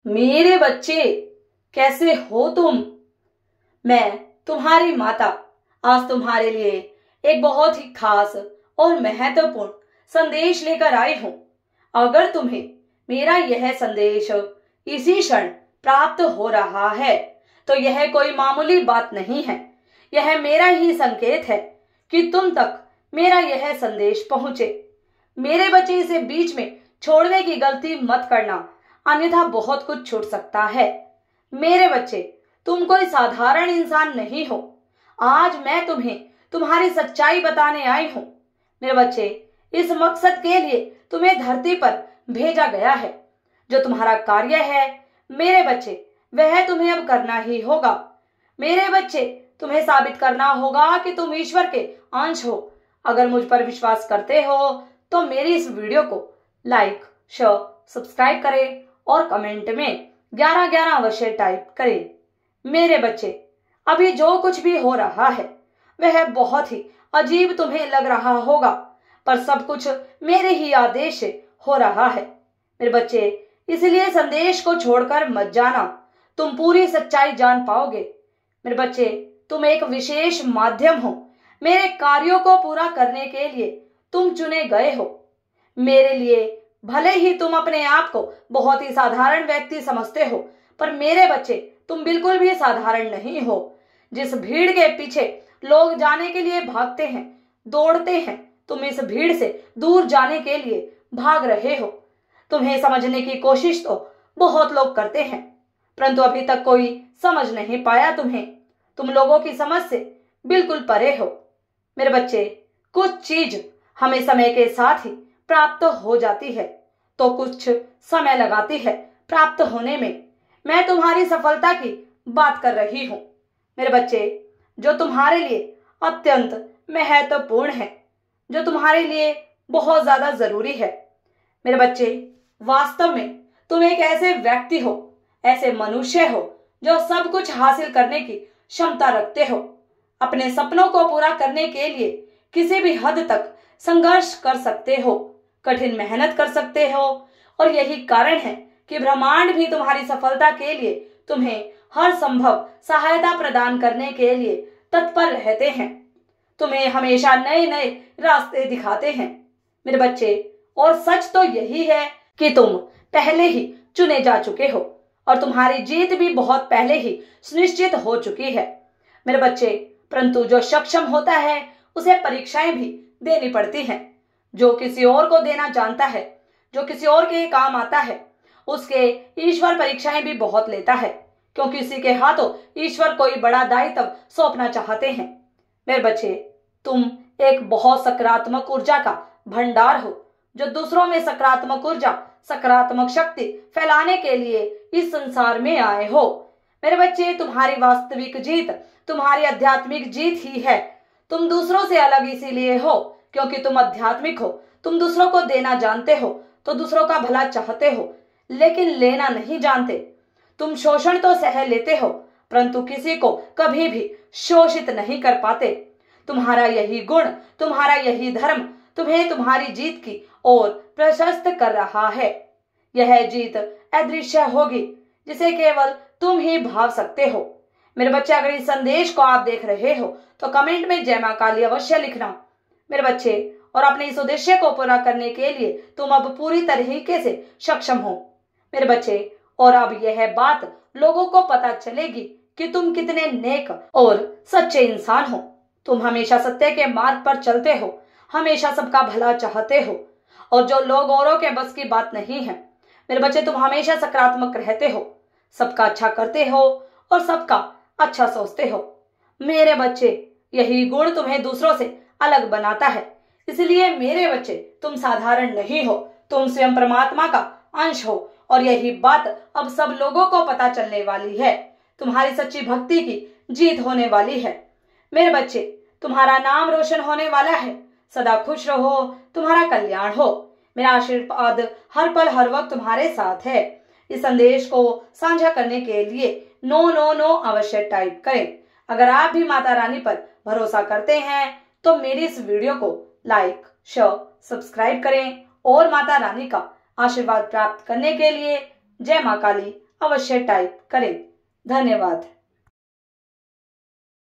मेरे बच्चे, कैसे हो तुम। मैं तुम्हारी माता आज तुम्हारे लिए एक बहुत ही खास और महत्वपूर्ण संदेश लेकर आई हूं। अगर तुम्हें मेरा यह संदेश इसी क्षण प्राप्त हो रहा है तो यह कोई मामूली बात नहीं है। यह मेरा ही संकेत है कि तुम तक मेरा यह संदेश पहुंचे। मेरे बच्चे, इसे बीच में छोड़ने की गलती मत करना, अन्यथा बहुत कुछ छूट सकता है। मेरे बच्चे, तुम कोई साधारण इंसान नहीं हो। आज मैं तुम्हें तुम्हारी सच्चाई बताने आई हूं। मेरे बच्चे, इस मकसद के लिए तुम्हें धरती पर भेजा गया है। जो तुम्हारा कार्य है मेरे बच्चे, वह तुम्हें अब करना ही होगा। मेरे बच्चे, तुम्हें साबित करना होगा कि तुम ईश्वर के अंश हो। अगर मुझ पर विश्वास करते हो तो मेरी इस वीडियो को लाइक, शेयर, सब्सक्राइब करें और कमेंट में 1111 अवश्य टाइप करें। मेरे बच्चे, अभी जो कुछ भी हो रहा है वह बहुत ही अजीब तुम्हें लग रहा होगा, पर सब कुछ मेरे ही आदेश से हो रहा है। मेरे बच्चे, इसलिए संदेश को छोड़कर मत जाना, तुम पूरी सच्चाई जान पाओगे। मेरे बच्चे, तुम एक विशेष माध्यम हो। मेरे कार्यों को पूरा करने के लिए तुम चुने गए हो। मेरे लिए भले ही तुम अपने आप को बहुत ही साधारण व्यक्ति समझते हो, पर मेरे बच्चे, तुम बिल्कुल भी साधारण नहीं हो। जिस भीड़ के पीछे लोग जाने के लिए भागते हैं, दौड़ते हैं, तुम इस भीड़ से दूर जाने के लिए भाग रहे हो। तुम्हें समझने की कोशिश तो बहुत लोग करते हैं, परंतु अभी तक कोई समझ नहीं पाया तुम्हें। तुम लोगों की समझ से बिल्कुल परे हो। मेरे बच्चे, कुछ चीज हमें समय के साथ ही प्राप्त हो जाती है तो कुछ समय लगाती है प्राप्त होने में। मैं तुम्हारी सफलता की बात कर रही हूं। मेरे बच्चे, जो तुम्हारे लिए अत्यंत महत्वपूर्ण है, जो तुम्हारे लिए बहुत ज्यादा जरूरी है। मेरे बच्चे, वास्तव में तुम एक ऐसे व्यक्ति हो, ऐसे मनुष्य हो जो सब कुछ हासिल करने की क्षमता रखते हो। अपने सपनों को पूरा करने के लिए किसी भी हद तक संघर्ष कर सकते हो, कठिन मेहनत कर सकते हो, और यही कारण है कि ब्रह्मांड भी तुम्हारी सफलता के लिए तुम्हें हर संभव सहायता प्रदान करने के लिए तत्पर रहते हैं। तुम्हें हमेशा नए नए रास्ते दिखाते हैं। मेरे बच्चे, और सच तो यही है कि तुम पहले ही चुने जा चुके हो और तुम्हारी जीत भी बहुत पहले ही सुनिश्चित हो चुकी है। मेरे बच्चे, परंतु जो सक्षम होता है उसे परीक्षाएं भी देनी पड़ती हैं। जो किसी और को देना जानता है, जो किसी और के काम आता है, उसके ईश्वर परीक्षाएं भी बहुत लेता है, क्योंकि उसी के हाथों ईश्वर कोई बड़ा दायित्व सौंपना चाहते हैं। मेरे बच्चे, तुम एक बहुत सकारात्मक ऊर्जा का भंडार हो, जो दूसरों में सकारात्मक ऊर्जा, सकारात्मक शक्ति फैलाने के लिए इस संसार में आए हो। मेरे बच्चे, तुम्हारी वास्तविक जीत तुम्हारी आध्यात्मिक जीत ही है। तुम दूसरों से अलग इसीलिए हो क्योंकि तुम आध्यात्मिक हो। तुम दूसरों को देना जानते हो तो दूसरों का भला चाहते हो, लेकिन लेना नहीं जानते। तुम शोषण तो सह लेते हो, परंतु किसी को कभी भी शोषित नहीं कर पाते। तुम्हारा यही गुण, तुम्हारा यही धर्म तुम्हें तुम्हारी जीत की ओर प्रशस्त कर रहा है। यह जीत अदृश्य होगी, जिसे केवल तुम ही भाव सकते हो। मेरे बच्चे, अगर इस संदेश को आप देख रहे हो तो कमेंट में जय मां काली अवश्य लिखना। मेरे बच्चे, और अपने इस उद्देश्य को पूरा करने के लिए तुम अब पूरी तरीके से सक्षम हो। मेरे बच्चे, और अब यह बात लोगों को पता चलेगी कि तुम कितने नेक और सच्चे इंसान हो। तुम हमेशा सत्य के मार्ग पर चलते हो, हमेशा सबका भला चाहते हो, और जो लोग औरों के बस की बात नहीं है। मेरे बच्चे, तुम हमेशा सकारात्मक रहते हो, सबका अच्छा करते हो और सबका अच्छा सोचते हो। मेरे बच्चे, यही गुण तुम्हें दूसरों से अलग बनाता है। इसलिए मेरे बच्चे, तुम साधारण नहीं हो, तुम स्वयं परमात्मा का अंश हो, और यही बात अब सब लोगों को पता चलने वाली है। तुम्हारी सच्ची भक्ति की जीत होने वाली है। मेरे बच्चे, तुम्हारा नाम रोशन होने वाला है। सदा खुश रहो, तुम्हारा कल्याण हो। मेरा आशीर्वाद हर पल हर वक्त तुम्हारे साथ है। इस संदेश को साझा करने के लिए 999 अवश्य टाइप करें। अगर आप भी माता रानी पर भरोसा करते हैं तो मेरी इस वीडियो को लाइक, शेयर, सब्सक्राइब करें और माता रानी का आशीर्वाद प्राप्त करने के लिए जय मां काली अवश्य टाइप करें। धन्यवाद।